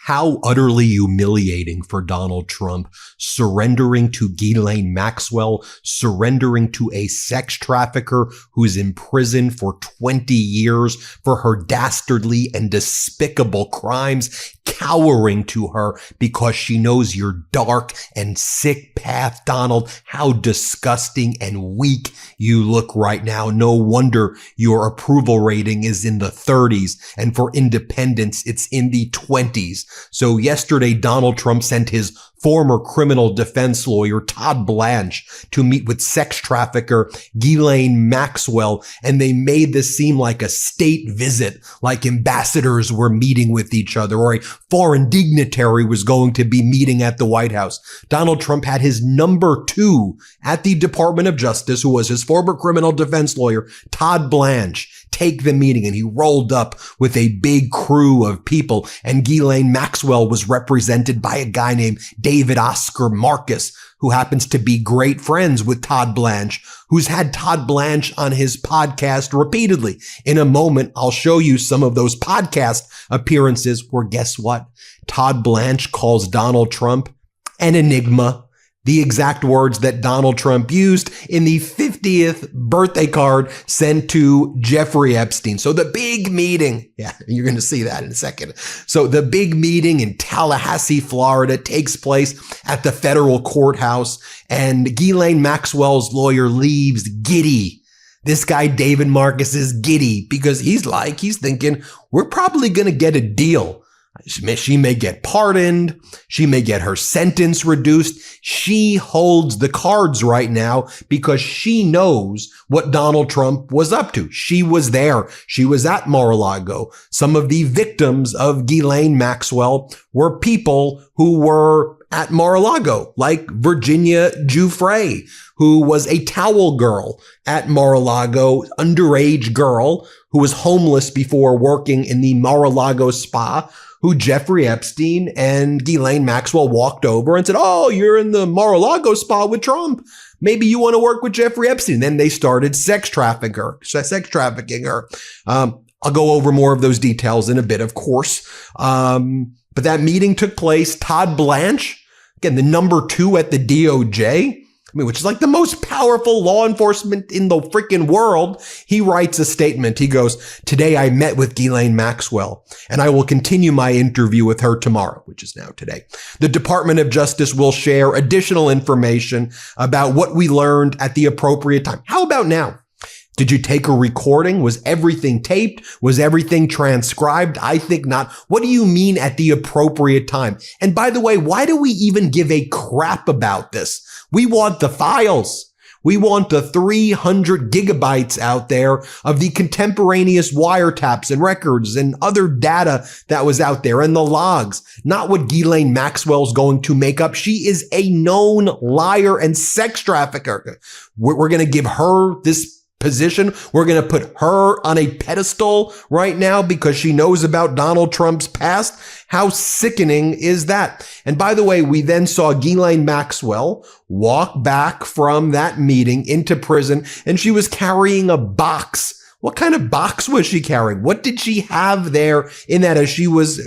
How utterly humiliating for Donald Trump, surrendering to Ghislaine Maxwell, surrendering to a sex trafficker who's in prison for 20 years for her dastardly and despicable crimes, cowering to her because she knows your dark and sick path. Donald, how disgusting and weak you look right now. No wonder your approval rating is in the 30s, and for independents, it's in the 20s. So yesterday, Donald Trump sent his former criminal defense lawyer, Todd Blanche, to meet with sex trafficker Ghislaine Maxwell, and they made this seem like a state visit, like ambassadors were meeting with each other, or a foreign dignitary was going to be meeting at the White House. Donald Trump had his number 2 at the Department of Justice, who was his former criminal defense lawyer, Todd Blanche, take the meeting, and he rolled up with a big crew of people, and Ghislaine Maxwell was represented by a guy named David Oscar Marcus, who happens to be great friends with Todd Blanche, who's had Todd Blanche on his podcast repeatedly. In a moment, I'll show you some of those podcast appearances where, guess what? Todd Blanche calls Donald Trump an enigma. The exact words that Donald Trump used in the 50th birthday card sent to Jeffrey Epstein. So the big meeting, yeah, you're going to see that in a second. So the big meeting in Tallahassee, Florida takes place at the federal courthouse, and Ghislaine Maxwell's lawyer leaves giddy. This guy, David Marcus, is giddy because he's thinking, we're probably going to get a deal. She may get pardoned. She may get her sentence reduced. She holds the cards right now because she knows what Donald Trump was up to. She was there. She was at Mar-a-Lago. Some of the victims of Ghislaine Maxwell were people who were at Mar-a-Lago, like Virginia Giuffre, who was a towel girl at Mar-a-Lago, underage girl who was homeless before working in the Mar-a-Lago spa, who Jeffrey Epstein and Ghislaine Maxwell walked over and said, oh, you're in the Mar-a-Lago spa with Trump. Maybe you want to work with Jeffrey Epstein. Then they started sex trafficking her. I'll go over more of those details in a bit, of course. But that meeting took place. Todd Blanche, again, the number 2 at the DOJ, which is like the most powerful law enforcement in the freaking world. He writes a statement. He goes, today I met with Ghislaine Maxwell, and I will continue my interview with her tomorrow, which is now today. The Department of Justice will share additional information about what we learned at the appropriate time. How about now? Did you take a recording? Was everything taped? Was everything transcribed? I think not. What do you mean at the appropriate time? And by the way, why do we even give a crap about this? We want the files. We want the 300 gigabytes out there of the contemporaneous wiretaps and records and other data that was out there and the logs, not what Ghislaine Maxwell's going to make up. She is a known liar and sex trafficker. We're going to give her this position. We're going to put her on a pedestal right now because she knows about Donald Trump's past. How sickening is that? And by the way, we then saw Ghislaine Maxwell walk back from that meeting into prison, and she was carrying a box. What kind of box was she carrying? What did she have there in that as she was,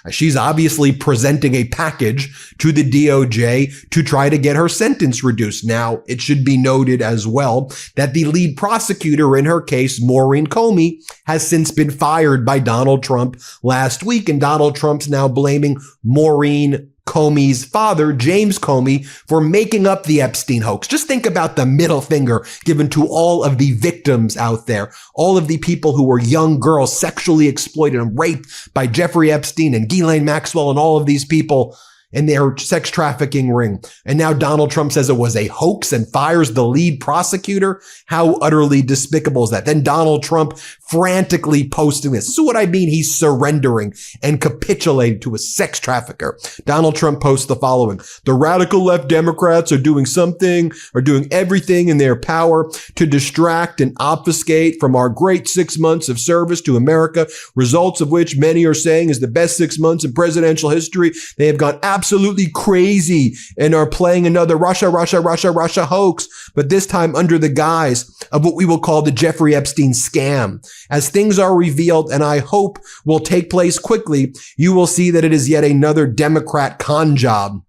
she's obviously presenting a package to the DOJ to try to get her sentence reduced. Now, it should be noted as well that the lead prosecutor in her case, Maureen Comey, has since been fired by Donald Trump last week, and Donald Trump's now blaming Maureen Comey's father, James Comey, for making up the Epstein hoax. Just think about the middle finger given to all of the victims out there, all of the people who were young girls sexually exploited and raped by Jeffrey Epstein and Ghislaine Maxwell and all of these people in their sex trafficking ring. And now Donald Trump says it was a hoax and fires the lead prosecutor. How utterly despicable is that? Then Donald Trump frantically posting this. This is what I mean. He's surrendering and capitulating to a sex trafficker. Donald Trump posts the following. The radical left Democrats are doing everything in their power to distract and obfuscate from our great 6 months of service to America, results of which many are saying is the best 6 months in presidential history. They have gone absolutely absolutely crazy and are playing another Russia hoax, but this time under the guise of what we will call the Jeffrey Epstein scam. As things are revealed, and I hope will take place quickly, you will see that it is yet another Democrat con job.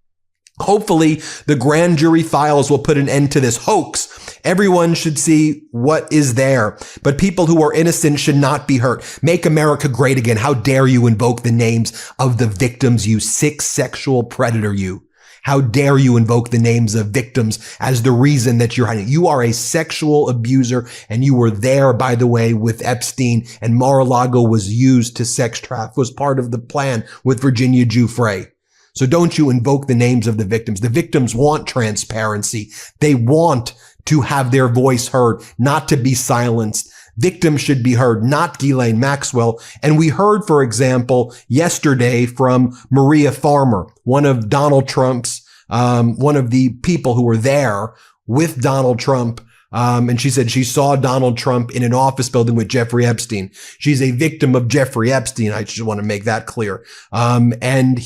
Hopefully, the grand jury files will put an end to this hoax. Everyone should see what is there, but people who are innocent should not be hurt. Make America great again. How dare you invoke the names of the victims, you sick sexual predator, you. How dare you invoke the names of victims as the reason that you're hiding? You are a sexual abuser, and you were there, by the way, with Epstein, and Mar-a-Lago was used to sex traffic, was part of the plan with Virginia Giuffre. So don't you invoke the names of the victims. The victims want transparency. They want to have their voice heard, not to be silenced. Victims should be heard, not Ghislaine Maxwell. And we heard, for example, yesterday from Maria Farmer, one of Donald Trump's, one of the people who were there with Donald Trump. And she said she saw Donald Trump in an office building with Jeffrey Epstein. She's a victim of Jeffrey Epstein. I just want to make that clear. And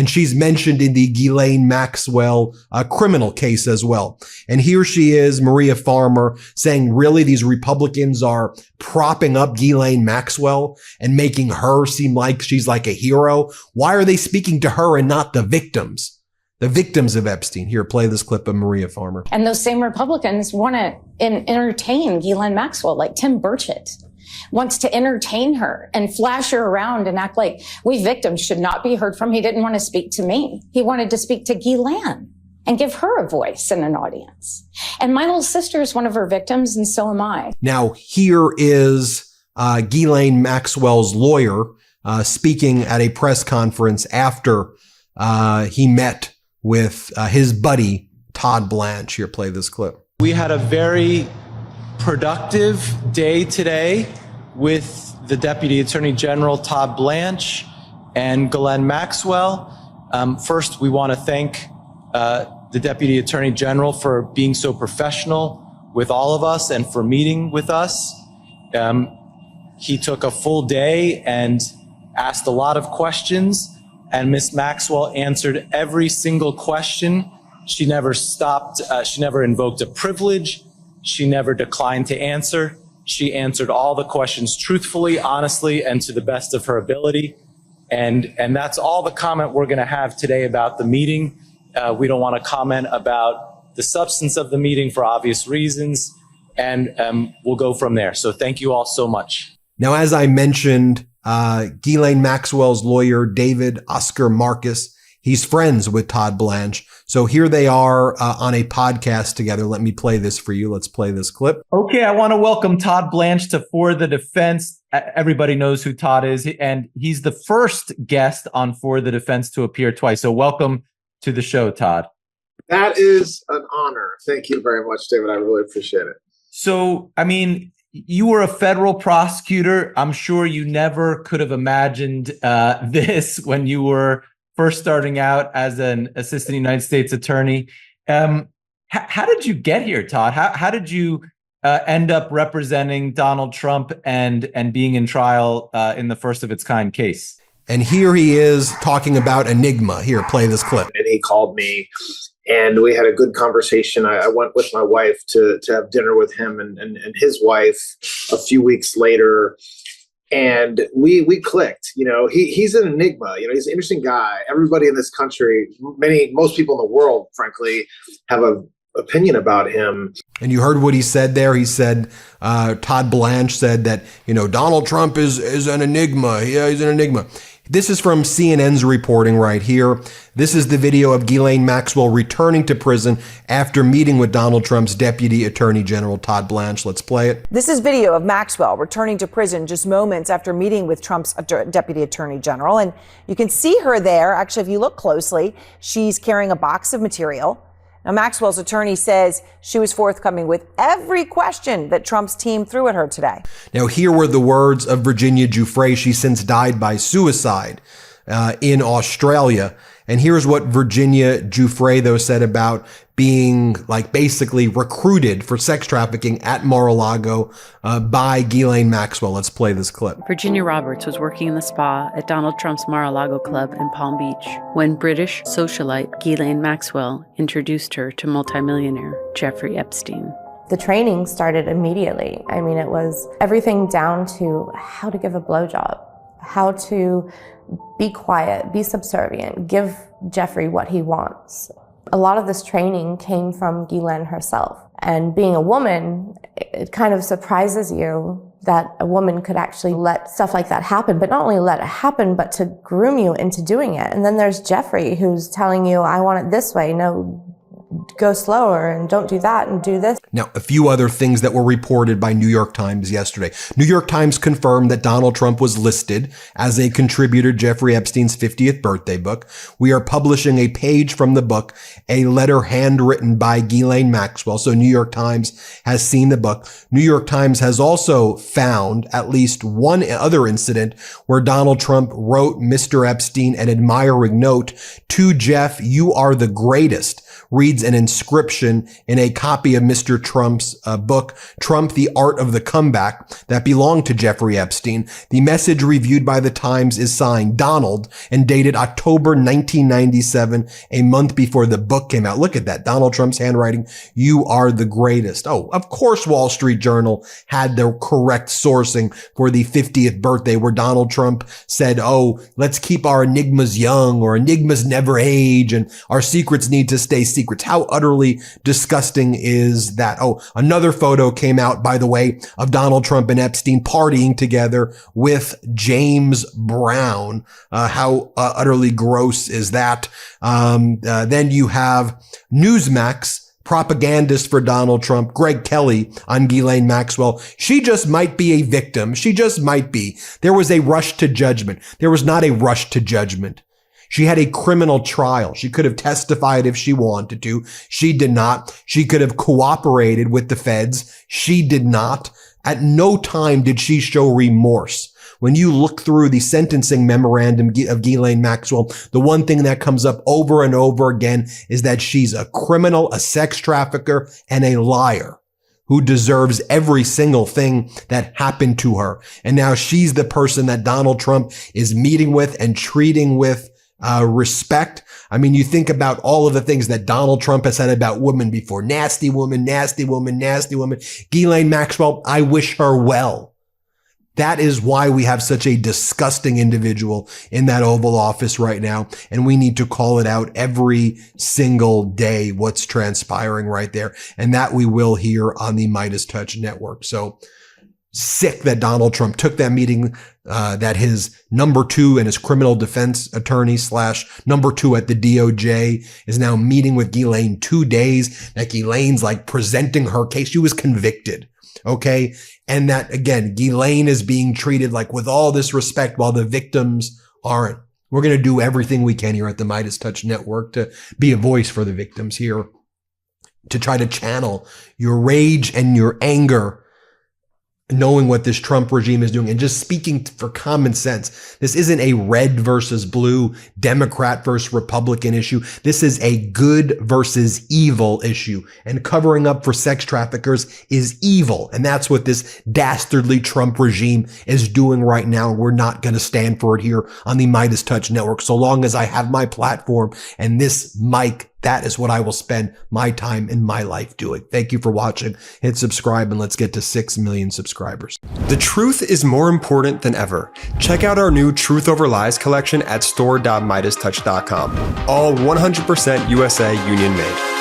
she's mentioned in the Ghislaine Maxwell criminal case as well. And here she is, Maria Farmer, saying, really, these Republicans are propping up Ghislaine Maxwell and making her seem like she's like a hero. Why are they speaking to her and not the victims? The victims of Epstein. Here, play this clip of Maria Farmer. And those same Republicans want to entertain Ghislaine Maxwell, like Tim Burchett wants to entertain her and flash her around and act like we victims should not be heard from. He didn't want to speak to me. He wanted to speak to Ghislaine and give her a voice and an audience. And my little sister is one of her victims, and so am I. Now, here is Ghislaine Maxwell's lawyer speaking at a press conference after he met with his buddy, Todd Blanche. Here, play this clip. We had a very productive day today with the Deputy Attorney General, Todd Blanche, and Ghislaine Maxwell. First, we want to thank the Deputy Attorney General for being so professional with all of us and for meeting with us. He took a full day and asked a lot of questions, and Ms. Maxwell answered every single question. She never stopped. She never invoked a privilege. She never declined to answer. She answered all the questions truthfully, honestly, and to the best of her ability. And that's all the comment we're going to have today about the meeting. We don't want to comment about the substance of the meeting for obvious reasons, and we'll go from there. So thank you all so much. Now, as I mentioned, Ghislaine Maxwell's lawyer, David Oscar Marcus, he's friends with Todd Blanche. So here they are on a podcast together. Let me play this for you. Let's play this clip. Okay, I want to welcome Todd Blanche to For the Defense. Everybody knows who Todd is, and he's the first guest on For the Defense to appear twice. So welcome to the show, Todd. That is an honor. Thank you very much, David. I really appreciate it. So, I mean, you were a federal prosecutor. I'm sure you never could have imagined this when you were first starting out as an assistant United States attorney. How did you get here, Todd? How did you end up representing Donald Trump and being in trial in the first of its kind case? And here he is talking about Enigma. Here, play this clip. And he called me, and we had a good conversation. I went with my wife to have dinner with him and his wife a few weeks later, and we clicked. You know, he's an enigma. You know, he's an interesting guy. Everybody in this country, most people in the world, frankly, have an opinion about him. And you heard what he said there. He said, Todd Blanche said that, you know, Donald Trump is an enigma. Yeah, he's an enigma. This is from CNN's reporting right here. This is the video of Ghislaine Maxwell returning to prison after meeting with Donald Trump's Deputy Attorney General, Todd Blanche. Let's play it. This is video of Maxwell returning to prison just moments after meeting with Trump's Deputy Attorney General. And you can see her there. Actually, if you look closely, she's carrying a box of material. Now, Maxwell's attorney says she was forthcoming with every question that Trump's team threw at her today. Now, here were the words of Virginia Giuffre. She since died by suicide. in Australia. And here's what Virginia Giuffredo said about being like basically recruited for sex trafficking at Mar-a-Lago by Ghislaine Maxwell. Let's play this clip. Virginia Roberts was working in the spa at Donald Trump's Mar-a-Lago club in Palm Beach when British socialite Ghislaine Maxwell introduced her to multimillionaire Jeffrey Epstein. The training started immediately. I mean, it was everything down to how to give a blowjob, how to be quiet, be subservient, give Jeffrey what he wants. A lot of this training came from Ghislaine herself. And being a woman, it kind of surprises you that a woman could actually let stuff like that happen, but not only let it happen, but to groom you into doing it. And then there's Jeffrey who's telling you, I want it this way. No, go slower and don't do that and do this. Now, a few other things that were reported by New York Times yesterday. New York Times confirmed that Donald Trump was listed as a contributor to Jeffrey Epstein's 50th birthday book. We are publishing a page from the book, a letter handwritten by Ghislaine Maxwell. So New York Times has seen the book. New York Times has also found at least one other incident where Donald Trump wrote Mr. Epstein an admiring note to Jeff, "You are the greatest," reads an inscription in a copy of Mr. Trump's book, Trump, The Art of the Comeback, that belonged to Jeffrey Epstein. The message reviewed by the Times is signed Donald and dated October 1997, a month before the book came out. Look at that. Donald Trump's handwriting. You are the greatest. Oh, of course, Wall Street Journal had the correct sourcing for the 50th birthday where Donald Trump said, oh, let's keep our enigmas young, or enigmas never age, and our secrets need to stay secrets. How utterly disgusting is that? Oh, another photo came out, by the way, of Donald Trump and Epstein partying together with James Brown. How utterly gross is that? Then you have Newsmax propagandist for Donald Trump, Greg Kelly, on Ghislaine Maxwell. She just might be a victim. She just might be. There was a rush to judgment. There was not a rush to judgment. She had a criminal trial. She could have testified if she wanted to. She did not. She could have cooperated with the feds. She did not. At no time did she show remorse. When you look through the sentencing memorandum of Ghislaine Maxwell, the one thing that comes up over and over again is that she's a criminal, a sex trafficker, and a liar who deserves every single thing that happened to her. And now she's the person that Donald Trump is meeting with and treating with respect. I mean, you think about all of the things that Donald Trump has said about women before. Nasty woman, nasty woman, nasty woman. Ghislaine Maxwell, I wish her well. That is why we have such a disgusting individual in that Oval Office right now. And we need to call it out every single day, what's transpiring right there. And that we will here on the MeidasTouch network. So sick that Donald Trump took that meeting, that his number two and his criminal defense attorney / number two at the DOJ is now meeting with Ghislaine 2 days, that Ghislaine's like presenting her case. She was convicted. Okay. And that again, Ghislaine is being treated like with all this respect while the victims aren't. We're going to do everything we can here at the MeidasTouch network to be a voice for the victims here, to try to channel your rage and your anger, knowing what this Trump regime is doing and just speaking for common sense. This isn't a red versus blue, Democrat versus Republican issue. This is a good versus evil issue. And covering up for sex traffickers is evil. And that's what this dastardly Trump regime is doing right now. We're not going to stand for it here on the MeidasTouch network. So long as I have my platform and this mic, that is what I will spend my time in my life doing. Thank you for watching. Hit subscribe and let's get to 6 million subscribers. The truth is more important than ever. Check out our new Truth Over Lies collection at store.meidastouch.com. All 100% USA union made.